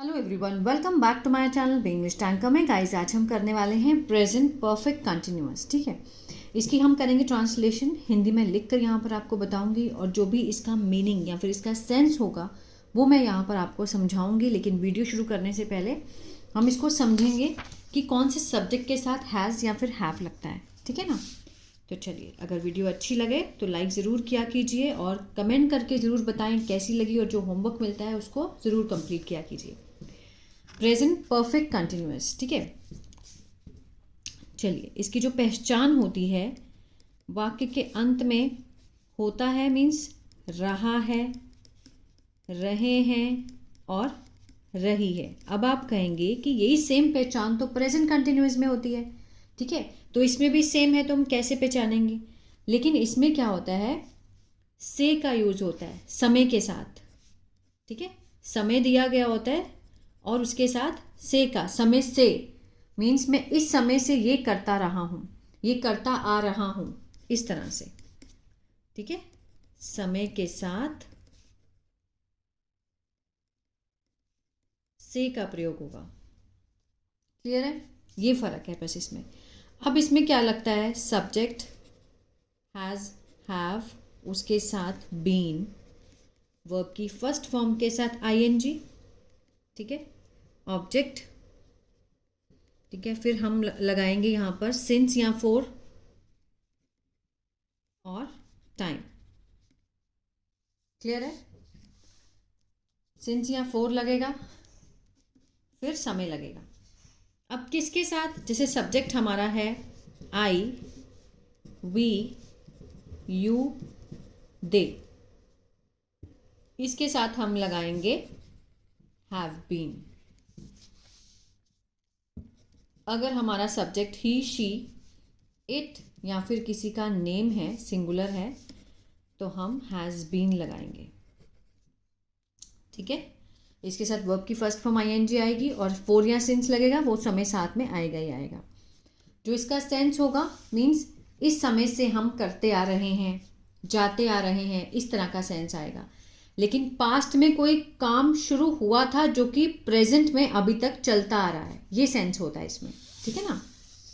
Hello everyone, welcome back to my channel English tanker में। Guys, आज हम करने वाले हैं प्रेजेंट परफेक्ट कंटिन्यूअस। ठीक है, इसकी हम करेंगे ट्रांसलेशन। हिंदी में लिख कर यहाँ पर आपको बताऊंगी और जो भी इसका मीनिंग या फिर इसका सेंस होगा वो मैं यहाँ पर आपको समझाऊंगी। लेकिन वीडियो शुरू करने से पहले हम इसको समझेंगे कि कौन से सब्जेक्ट के साथ हैज़ या फिर हैव लगता है। ठीक है ना। तो चलिए, अगर वीडियो अच्छी लगे तो लाइक ज़रूर किया कीजिए और कमेंट करके ज़रूर बताएं कैसी लगी, और जो होमवर्क मिलता है उसको ज़रूर कंप्लीट किया कीजिए। Present perfect continuous. ठीक है, चलिए, इसकी जो पहचान होती है, वाक्य के अंत में होता है मीन्स रहा है, रहे हैं और रही है। अब आप कहेंगे कि यही सेम पहचान तो प्रेजेंट कंटिन्यूअस में होती है। ठीक है, तो इसमें भी सेम है तो हम कैसे पहचानेंगे। लेकिन इसमें क्या होता है, से का यूज होता है समय के साथ। ठीक है, समय दिया गया होता है और उसके साथ से का, समय से मीन्स मैं इस समय से ये करता रहा हूँ, ये करता आ रहा हूँ, इस तरह से। ठीक है, समय के साथ से का प्रयोग होगा। क्लियर है, ये फर्क है बस इसमें। अब इसमें क्या लगता है, सब्जेक्ट हैज़, हैव, उसके साथ बीन, वर्ब की फर्स्ट फॉर्म के साथ आईएनजी। ठीक है, ऑब्जेक्ट। ठीक है, फिर हम लगाएंगे यहाँ पर सिंस या फॉर और टाइम। क्लियर है, सिंस या फॉर लगेगा, फिर समय लगेगा। अब किसके साथ, जैसे सब्जेक्ट हमारा है आई, वी, यू, दे, इसके साथ हम लगाएंगे हैव बीन। अगर हमारा सब्जेक्ट ही, शी, इट या फिर किसी का नेम है, सिंगुलर है, तो हम हैज़ बीन लगाएंगे। ठीक है, इसके साथ वर्ब की फर्स्ट फॉर्म आईएनजी आएगी और फोर या सिंस लगेगा, वो समय साथ में आएगा ही आएगा। जो इसका सेंस होगा मीन्स इस समय से हम करते आ रहे हैं, जाते आ रहे हैं, इस तरह का सेंस आएगा। लेकिन पास्ट में कोई काम शुरू हुआ था जो कि प्रेजेंट में अभी तक चलता आ रहा है, ये सेंस होता है इसमें। ठीक है ना।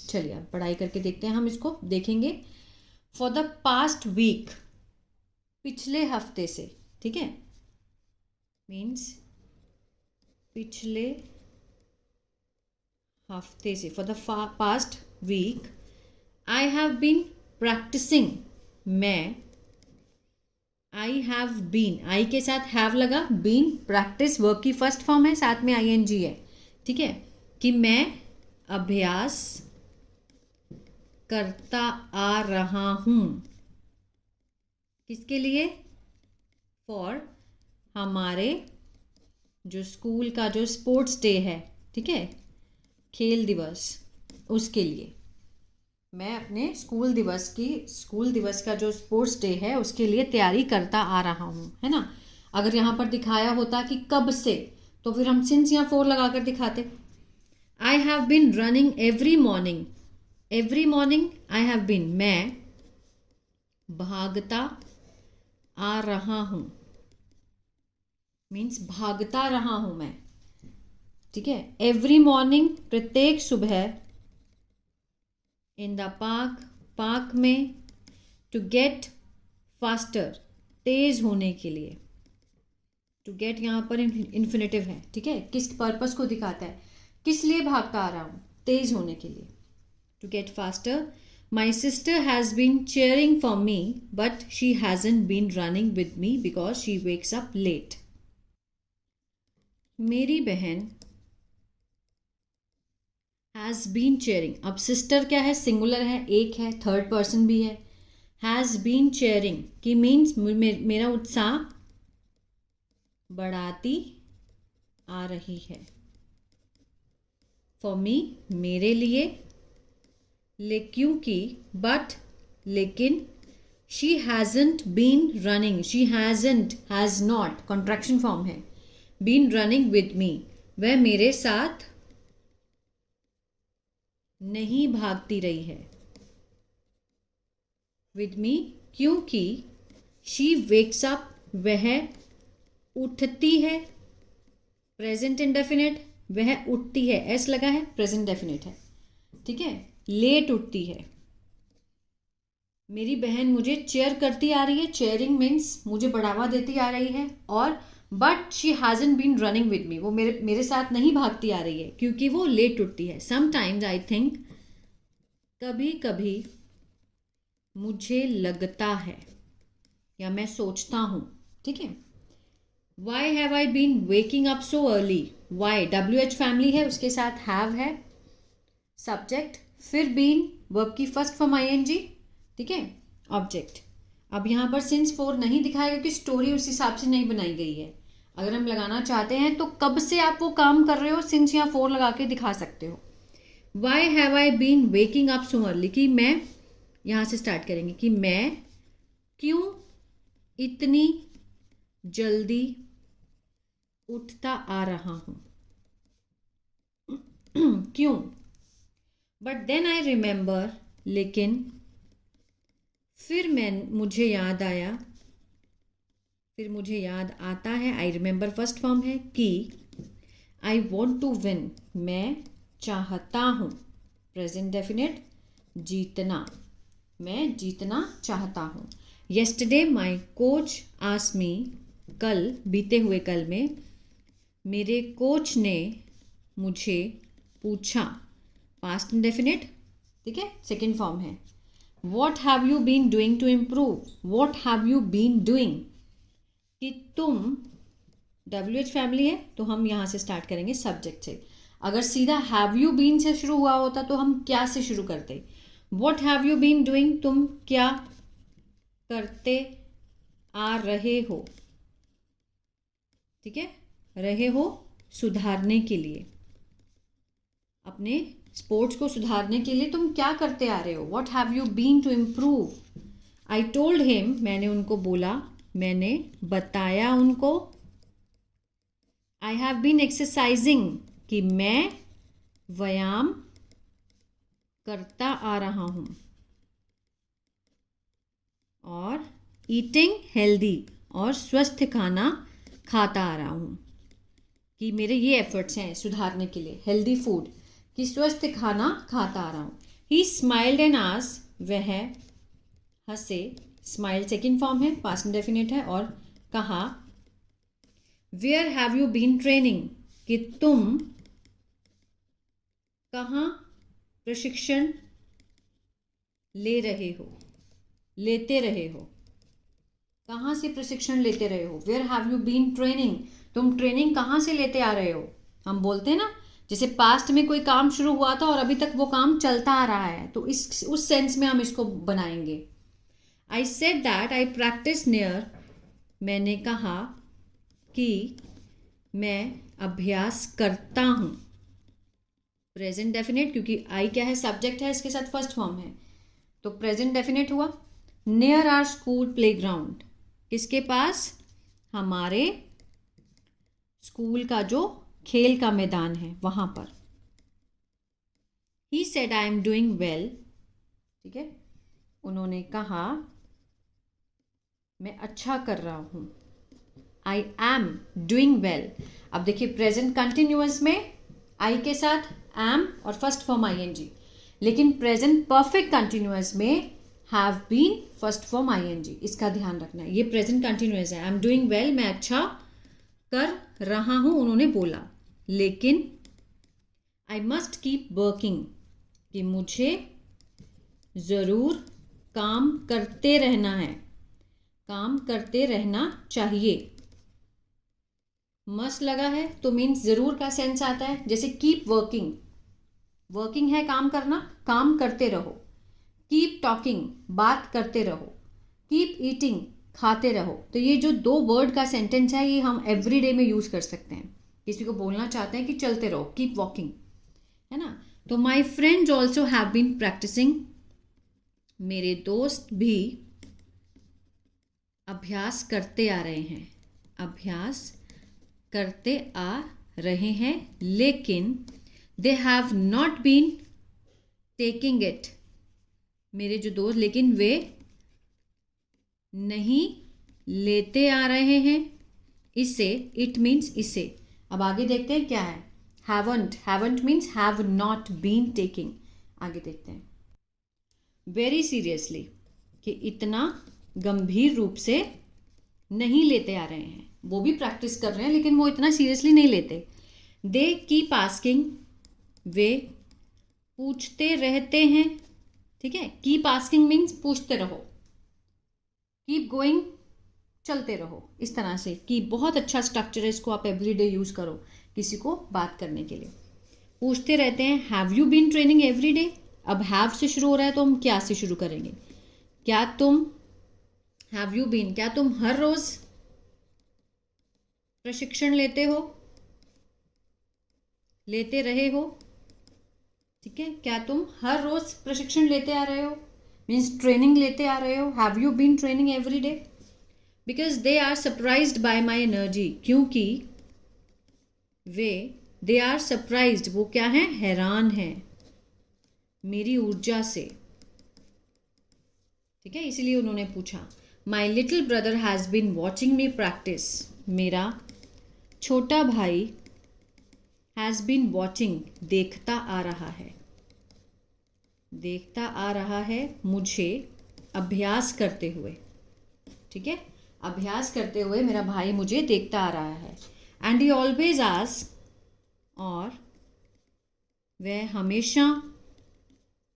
चलिए, अब पढ़ाई करके देखते हैं, हम इसको देखेंगे। फॉर द पास्ट वीक, पिछले हफ्ते से। ठीक है, मीन्स पिछले हफ्ते से, for the past week I have been practising, मैं, आई हैव बीन, आई के साथ हैव लगा, बीन प्रैक्टिस वर्क की फर्स्ट फॉर्म है, साथ में आईएनजी है। ठीक है, कि मैं अभ्यास करता आ रहा हूं। किसके लिए, फॉर हमारे जो स्कूल का जो स्पोर्ट्स डे है, ठीक है, खेल दिवस, उसके लिए मैं अपने स्कूल दिवस का जो स्पोर्ट्स डे है उसके लिए तैयारी करता आ रहा हूँ, है ना। अगर यहाँ पर दिखाया होता कि कब से, तो फिर हम सिंस या फोर लगा कर दिखाते। I have been running every morning, every morning I have been, मैं भागता आ रहा हूँ, मीन्स भागता रहा हूँ मैं। ठीक है, एवरी मॉर्निंग प्रत्येक सुबह, इन द पार्क, पार्क में, टू गेट फास्टर, तेज होने के लिए। टू गेट यहाँ पर इन्फिनेटिव है। ठीक है, किस पर्पस को दिखाता है, किस लिए भागता आ रहा हूँ, तेज होने के लिए। To get faster, my sister has been cheering for me but she hasn't been running with me because she wakes up late. मेरी बहन हैज़ बीन चेयरिंग, अब सिस्टर क्या है, सिंगुलर है, एक है, थर्ड पर्सन भी है। हैज़ बीन चेयरिंग की मीन्स मेरा उत्साह बढ़ाती आ रही है। फॉर मी, मेरे लिए, क्योंकि, बट, लेकिन, she hasn't been running, she hasn't, has not contraction form है, बीन रनिंग विद मी, वह मेरे साथ नहीं भागती रही है। विद मी, क्योंकि, शी वेक्स अप, वह उठती है, प्रेजेंट इंडेफिनिट, वह उठती है, एस लगा है, प्रेजेंट डेफिनिट है, ठीक है। लेट उठती है। मेरी बहन मुझे चेयर करती आ रही है, चेयरिंग मीन्स मुझे बढ़ावा देती आ रही है, और but she hasn't been running with me, वो मेरे साथ नहीं भागती आ रही है क्योंकि वो लेट उठती है। समटाइम्स आई थिंक, कभी कभी मुझे लगता है या मैं सोचता हूँ, ठीक है। Why have I been waking up so early, why WH family है, उसके साथ हैव है सब्जेक्ट, फिर बीन वर्ब की फर्स्ट फॉर्म ING, ठीक है, ऑब्जेक्ट। अब यहाँ पर सिंस 4 नहीं दिखाया क्योंकि स्टोरी उस हिसाब से नहीं बनाई गई है। अगर हम लगाना चाहते हैं तो कब से आप वो काम कर रहे हो, सिंस यहाँ 4 लगा के दिखा सकते हो। Why have I been waking up so early, कि मैं, यहाँ से स्टार्ट करेंगे कि मैं क्यों इतनी जल्दी उठता आ रहा हूँ, क्यों। बट देन आई रिमेंबर, लेकिन फिर मुझे याद आया, फिर मुझे याद आता है, आई रिमेंबर फर्स्ट फॉर्म है, कि आई वॉन्ट टू विन, मैं चाहता हूँ, प्रेजेंट डेफिनेट, जीतना, मैं जीतना चाहता हूँ। Yesterday my coach asked me, कल, बीते हुए कल में मेरे कोच ने मुझे पूछा, पास्ट इंडेफिनिट, ठीक है, सेकेंड फॉर्म है। What have you been doing to improve, what have you been doing, कि तुम, WH फैमिली है तो हम यहाँ से स्टार्ट करेंगे सब्जेक्ट से। अगर सीधा हैव यू बीन से शुरू हुआ होता तो हम क्या से शुरू करते। What have you been doing, तुम क्या करते आ रहे हो, ठीक है, रहे हो सुधारने के लिए, अपने स्पोर्ट्स को सुधारने के लिए तुम क्या करते आ रहे हो। What have you been to improve. I told him, मैंने उनको बोला, मैंने बताया उनको। आई हैव बीन एक्सरसाइजिंग, कि मैं व्यायाम करता आ रहा हूँ। और ईटिंग हेल्दी, और स्वस्थ खाना खाता आ रहा हूँ, कि मेरे ये एफर्ट्स हैं सुधारने के लिए, हेल्दी फूड, कि स्वस्थ खाना खाता आ रहा हूँ। ही स्माइल्ड एंड आस्क्ड, वह हंसे, स्माइल सेकेंड फॉर्म है, पास्ट इंडेफिनिट है, और कहा, where have you been training, कि तुम कहाँ प्रशिक्षण ले रहे हो, लेते रहे हो, कहाँ से प्रशिक्षण लेते रहे हो। Where have you been training, तुम ट्रेनिंग कहाँ से लेते आ रहे हो। हम बोलते हैं ना, जैसे पास्ट में कोई काम शुरू हुआ था और अभी तक वो काम चलता आ रहा है, तो उस सेंस में हम इसको बनाएंगे। I said that I practice near, मैंने कहा कि मैं अभ्यास करता हूँ, प्रेजेंट डेफिनेट, क्योंकि आई क्या है, सब्जेक्ट है, इसके साथ फर्स्ट फॉर्म है, तो प्रेजेंट डेफिनेट हुआ। नियर आर स्कूल प्लेग्राउंड, किसके पास, हमारे स्कूल का जो खेल का मैदान है वहां पर। He said I am doing well, ठीक है, उन्होंने कहा मैं अच्छा कर रहा हूं। आई एम डूइंग वेल, अब देखिए प्रेजेंट कंटिन्यूअस में आई के साथ एम और फर्स्ट फॉर्म ING, लेकिन प्रेजेंट परफेक्ट कंटिन्यूअस में have been first form ING, इसका ध्यान रखना है। ये प्रेजेंट कंटिन्यूअस है, आई एम डूइंग वेल, मैं अच्छा कर रहा हूं, उन्होंने बोला, लेकिन आई मस्ट कीप वर्किंग, कि मुझे ज़रूर काम करते रहना है, काम करते रहना चाहिए। मस्ट लगा है तो मीन्स ज़रूर का सेंस आता है, जैसे कीप वर्किंग, वर्किंग है काम करना, काम करते रहो। कीप टॉकिंग, बात करते रहो। कीप ईटिंग, खाते रहो। तो ये जो 2 वर्ड का सेंटेंस है, ये हम एवरीडे में यूज़ कर सकते हैं। किसी को बोलना चाहते हैं कि चलते रहो, कीप वॉकिंग, है ना। तो my friends also have been practising, मेरे दोस्त भी अभ्यास करते आ रहे हैं, अभ्यास करते आ रहे हैं, लेकिन they have not been taking it, मेरे जो दोस्त, लेकिन वे नहीं लेते आ रहे हैं इसे, इट मीन्स इसे, अब आगे देखते हैं क्या है. Haven't means have not been taking. आगे देखते हैं. वेरी सीरियसली, कि इतना गंभीर रूप से नहीं लेते आ रहे हैं. वो भी प्रैक्टिस कर रहे हैं लेकिन वो इतना सीरियसली नहीं लेते. दे कीप आस्किंग, वे पूछते रहते हैं. ठीक है, कीप आस्किंग मीन्स पूछते रहो. कीप गोइंग, चलते रहो. इस तरह से कि बहुत अच्छा स्ट्रक्चर है, इसको आप एवरीडे यूज करो किसी को बात करने के लिए. पूछते रहते हैं. Have you been training every day. अब हैव से शुरू हो रहा है तो हम क्या से शुरू करेंगे. क्या तुम, हैव यू बीन, क्या तुम हर रोज प्रशिक्षण लेते हो, लेते रहे हो. ठीक है, क्या तुम हर रोज प्रशिक्षण लेते आ रहे हो, मीन्स ट्रेनिंग लेते आ रहे हो. Have you been training every day. Because they are surprised by my energy, क्योंकि वे, दे आर सरप्राइज्ड, वो क्या है, हैरान है मेरी ऊर्जा से. ठीक है, इसीलिए उन्होंने पूछा. My little brother has been watching me practice. मेरा छोटा भाई हैज़ बीन वॉचिंग, देखता आ रहा है, देखता आ रहा है मुझे अभ्यास करते हुए. ठीक है, अभ्यास करते हुए मेरा भाई मुझे देखता आ रहा है. एंड ही ऑलवेज आस्क, और वह हमेशा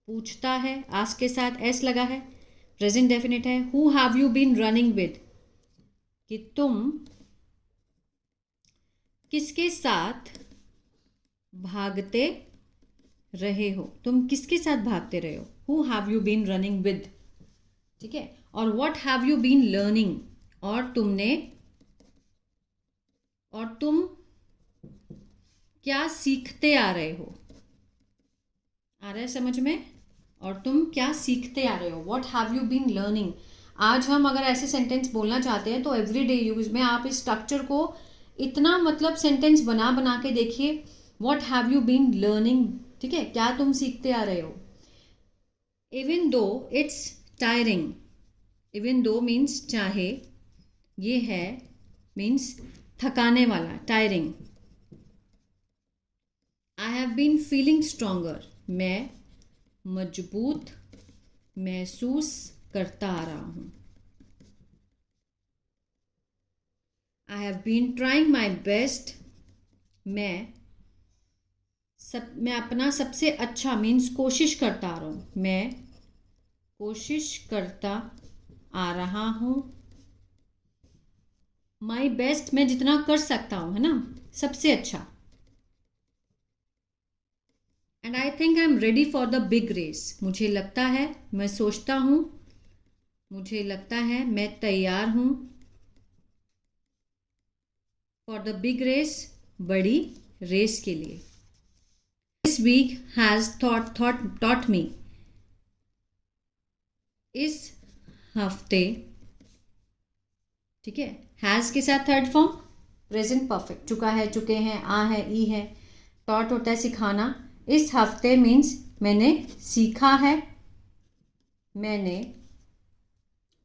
पूछता है. आस्क के साथ एस लगा है, प्रेजेंट डेफिनेट है. Who have you been running with, कि तुम किसके साथ भागते रहे हो, तुम किसके साथ भागते रहे हो. Who have you been running with. ठीक है, और what have you been learning, और तुमने, और तुम क्या सीखते आ रहे हो. आ रहा है समझ में. और तुम क्या सीखते आ रहे हो. What have you been learning. आज हम अगर ऐसे सेंटेंस बोलना चाहते हैं तो एवरीडे यूज में आप इस स्ट्रक्चर को इतना मतलब सेंटेंस बना बना के देखिए. What have you been learning. ठीक है, क्या तुम सीखते आ रहे हो. Even though it's tiring. Even though means चाहे, ये है मीन्स थकाने वाला, tiring. I have been feeling stronger, मैं मजबूत महसूस करता आ रहा हूं. I have been trying my best, मैं अपना सबसे अच्छा मीन्स कोशिश करता आ रहा हूँ. मैं कोशिश करता आ रहा हूँ. माई बेस्ट, मैं जितना कर सकता हूँ, है ना, सबसे अच्छा. And I think I am ready for the big race. मुझे लगता है, मैं सोचता हूँ, मुझे लगता है मैं तैयार हूँ. फॉर द बिग रेस, बड़ी रेस के लिए. This week has taught me, इस हफ्ते. ठीक है, हैज़ के साथ थर्ड फॉर्म प्रेजेंट परफेक्ट, चुका है, चुके हैं, आ है, ई है. टॉट होता है सिखाना. इस हफ्ते मीन्स मैंने सीखा है, मैंने,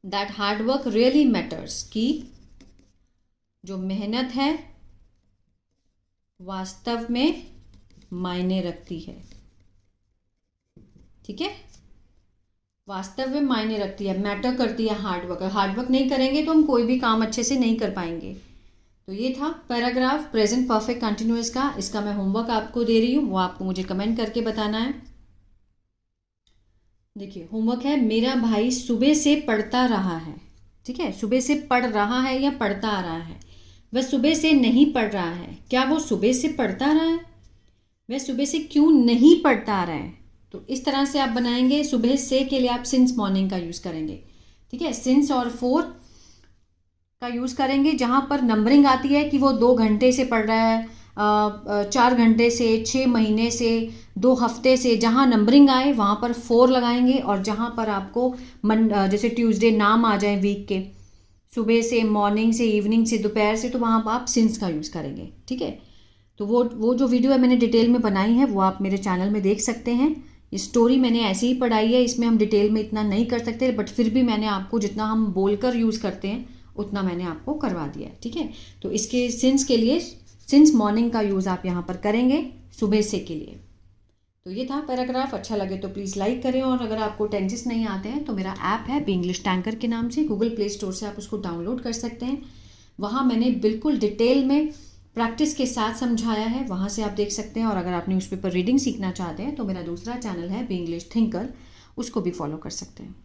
that hard work really matters, कि जो मेहनत है वास्तव में मायने रखती है. ठीक है, वास्तव में मायने रखती है, मैटर करती है हार्ड वर्क. हार्ड वर्क नहीं करेंगे तो हम कोई भी काम अच्छे से नहीं कर पाएंगे. तो ये था पैराग्राफ प्रेजेंट परफेक्ट कंटिन्यूअस का. इसका मैं होमवर्क आपको दे रही हूँ, वो आपको मुझे कमेंट करके बताना है. देखिए होमवर्क है, मेरा भाई सुबह से पढ़ता रहा है. ठीक है, सुबह से पढ़ रहा है या पढ़ता आ रहा है. वह सुबह से नहीं पढ़ रहा है. क्या वो सुबह से पढ़ता रहा है. वह सुबह से क्यों नहीं पढ़ता आ रहा है. तो इस तरह से आप बनाएंगे. सुबह से के लिए आप सिंस मॉर्निंग का यूज़ करेंगे. ठीक है, सिंस और फोर का यूज़ करेंगे. जहाँ पर नंबरिंग आती है कि वो 2 घंटे से पढ़ रहा है, 4 घंटे से, 6 महीने से, 2 हफ्ते से, जहाँ नंबरिंग आए वहाँ पर 4 लगाएंगे. और जहाँ पर आपको जैसे ट्यूसडे नाम आ जाए वीक के, सुबह से, मॉर्निंग से, इवनिंग से, दोपहर से, तो वहाँ पर आप सिंस का यूज़ करेंगे. ठीक है, तो वो जो वीडियो है मैंने डिटेल में बनाई है वो आप मेरे चैनल में देख सकते हैं. ये स्टोरी मैंने ऐसे ही पढ़ाई है, इसमें हम डिटेल में इतना नहीं कर सकते, बट फिर भी मैंने आपको जितना हम बोलकर यूज़ करते हैं उतना मैंने आपको करवा दिया है. ठीक है, तो इसके सिंस के लिए सिंस मॉर्निंग का यूज़ आप यहाँ पर करेंगे सुबह से के लिए। तो ये था पैराग्राफ। अच्छा लगे तो प्लीज़ लाइक करें, और अगर आपको टेंसेस नहीं आते हैं तो मेरा ऐप है बी इंग्लिश टैंकर के नाम से, गूगल प्ले स्टोर से आप उसको डाउनलोड कर सकते हैं। वहाँ मैंने बिल्कुल डिटेल में प्रैक्टिस के साथ समझाया है, वहाँ से आप देख सकते हैं। और अगर आप न्यूज़पेपर रीडिंग सीखना चाहते हैं तो मेरा दूसरा चैनल है बी इंग्लिश थिंकर, उसको भी फॉलो कर सकते हैं।